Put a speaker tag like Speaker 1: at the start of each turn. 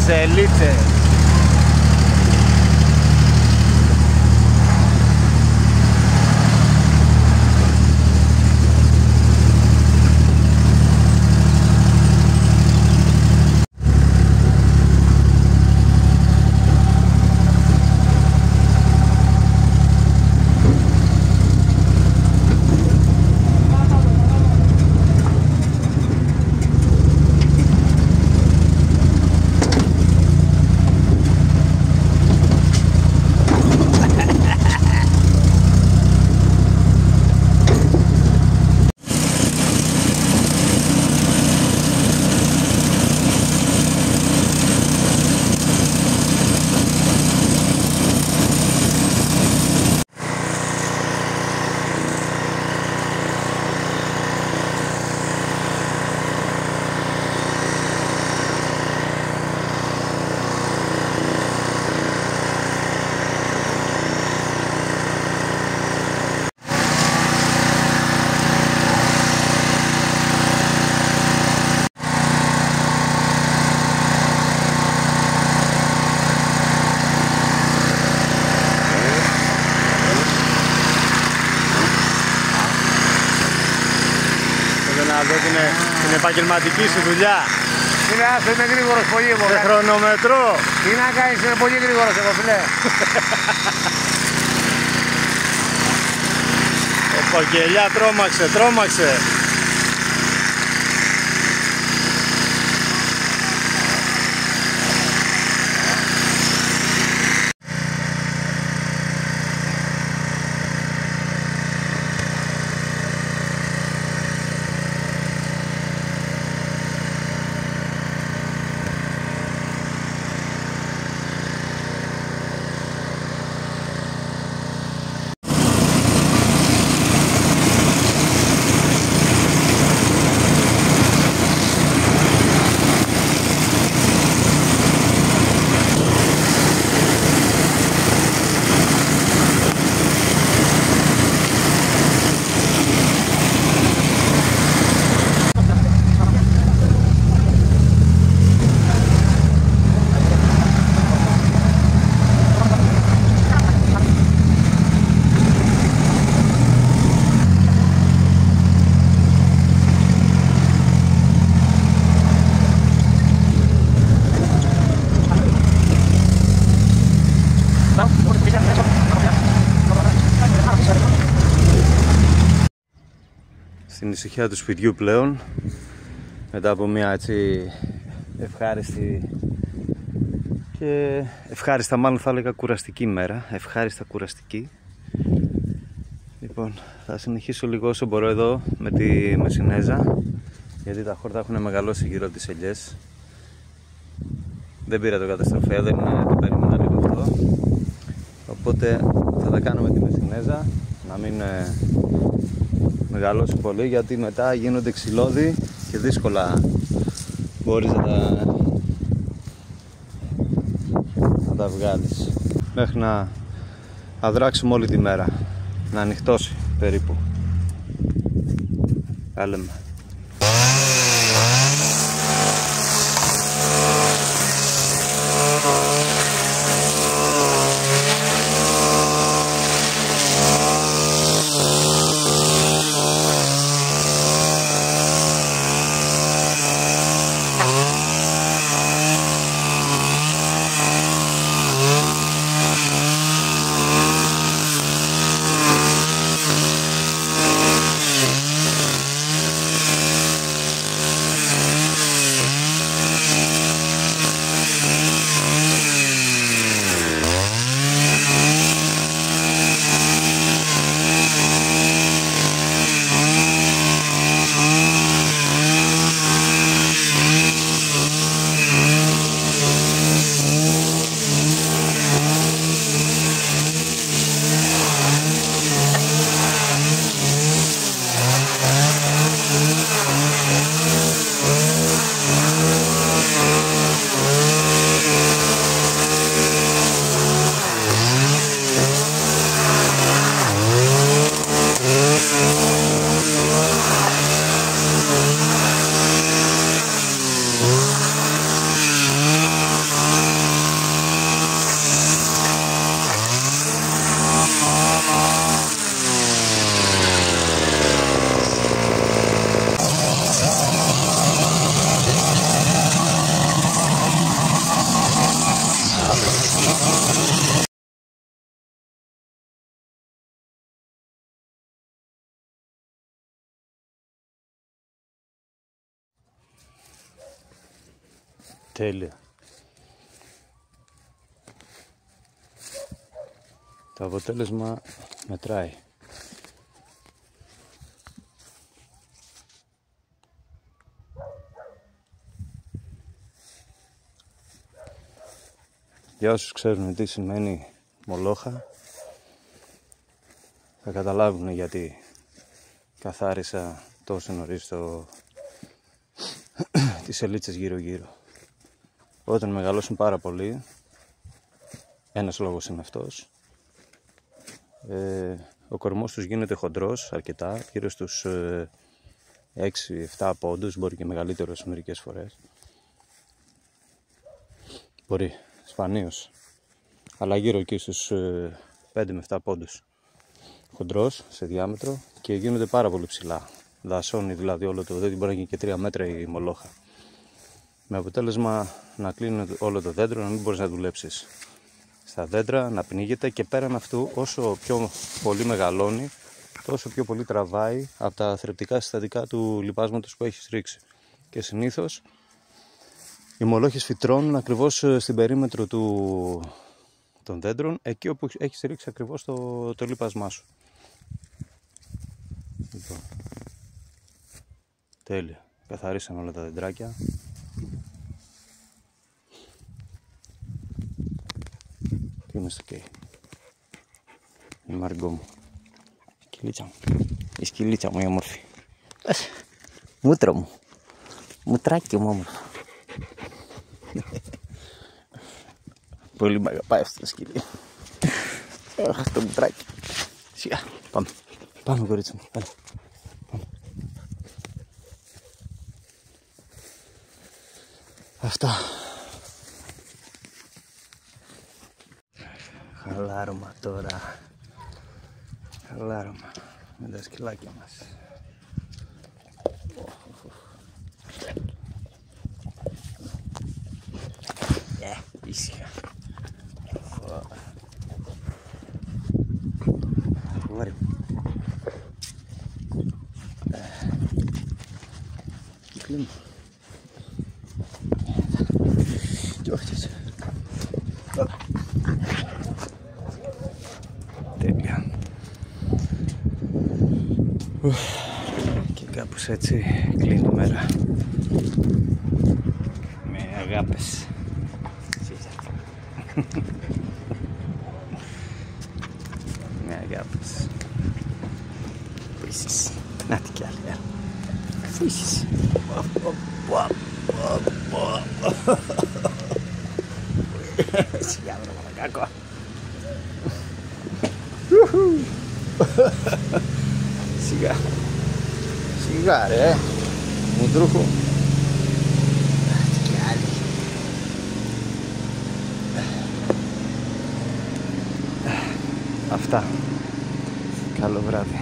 Speaker 1: Ζελίτσες. Να δω την επαγγελματική σου δουλειά.
Speaker 2: Είμαι γρήγορος πολύ εγώ.
Speaker 1: Σε χρονομετρό.
Speaker 2: Τι να κάνεις, είναι πολύ γρήγορος εγώ φίλε.
Speaker 1: Ο Ποκελιά τρόμαξε. Στην ησυχία του σπιτιού πλέον, μετά από μια έτσι ευχάριστη και ευχάριστα, μάλλον θα έλεγα κουραστική μέρα, ευχάριστα κουραστική. Λοιπόν, θα συνεχίσω λίγο όσο μπορώ εδώ με τη Μεσσηνέζα, γιατί τα χόρτα έχουν μεγαλώσει γύρω από τις ελιές. Δεν πήρα το καταστροφέα, δεν περίμενα λίγο αυτό. Οπότε θα τα κάνω με τη Μεσσηνέζα, να μην μεγαλώσει πολύ, γιατί μετά γίνονται ξυλώδη και δύσκολα μπορείς να τα βγάλεις. Μέχρι να αδράξουμε όλη τη μέρα, να ανοιχτώσει περίπου. Κάλεμε. Τέλεια. Το αποτέλεσμα μετράει. Για όσους ξέρουν τι σημαίνει μολόχα, θα καταλάβουν γιατί καθάρισα τόσο νωρίς τις σελίτσες γύρω γύρω. Όταν μεγαλώσουν πάρα πολύ, ένας λόγος είναι αυτός, ο κορμός τους γίνεται χοντρός αρκετά, γύρω στους 6-7 πόντους, μπορεί και μεγαλύτερος μερικές φορές. Μπορεί, σπανίως, αλλά γύρω εκεί στους 5 με 7 πόντους χοντρός σε διάμετρο και γίνονται πάρα πολύ ψηλά. Δασώνει δηλαδή όλο το δέντρο, μπορεί να γίνει και 3 μέτρα η μολόχα. Με αποτέλεσμα να κλείνει όλο το δέντρο, να μην μπορείς να δουλέψεις στα δέντρα, να πνίγεται και πέραν αυτού όσο πιο πολύ μεγαλώνει, τόσο πιο πολύ τραβάει από τα θρεπτικά συστατικά του λιπάσματος που έχεις ρίξει. Και συνήθως οι μολόχες φυτρώνουν ακριβώς στην περίμετρο των δέντρων, εκεί όπου έχεις ρίξει ακριβώς το λίπασμά σου. Λοιπόν, τέλεια. Καθαρίσαμε όλα τα δεντράκια. Τι είναι στο κέι. Η Μαργκό μου. Σκυλίτσα μου. Η σκυλίτσα μου η όμορφη. Μούτρο μου. Μουτράκι μου όμορφο. Πολύ μ' αγαπάει αυτό το σκυλί. Αχ, το μουτράκι. Σιγά, πάμε. Πάμε κορίτσι μου, πάμε. Αυτά. Χαλάρωμα τώρα. Χαλάρωμα με τα σκυλάκια μας. Ήσυχα. Ωραία. Κυκλίνω. Και όχι έτσι. Τέλεια. Και κάπως έτσι κλείνει η μέρα. Με αγάπες. Με αγάπες. Φύσεις. Να τι κι άλλη. Φύσεις. Σιγά βρε μαλακάκο. Σιγά. Σιγά ρε. Μουντρούχο. Τι κι άλλη. Αυτά. Καλό βράδυ.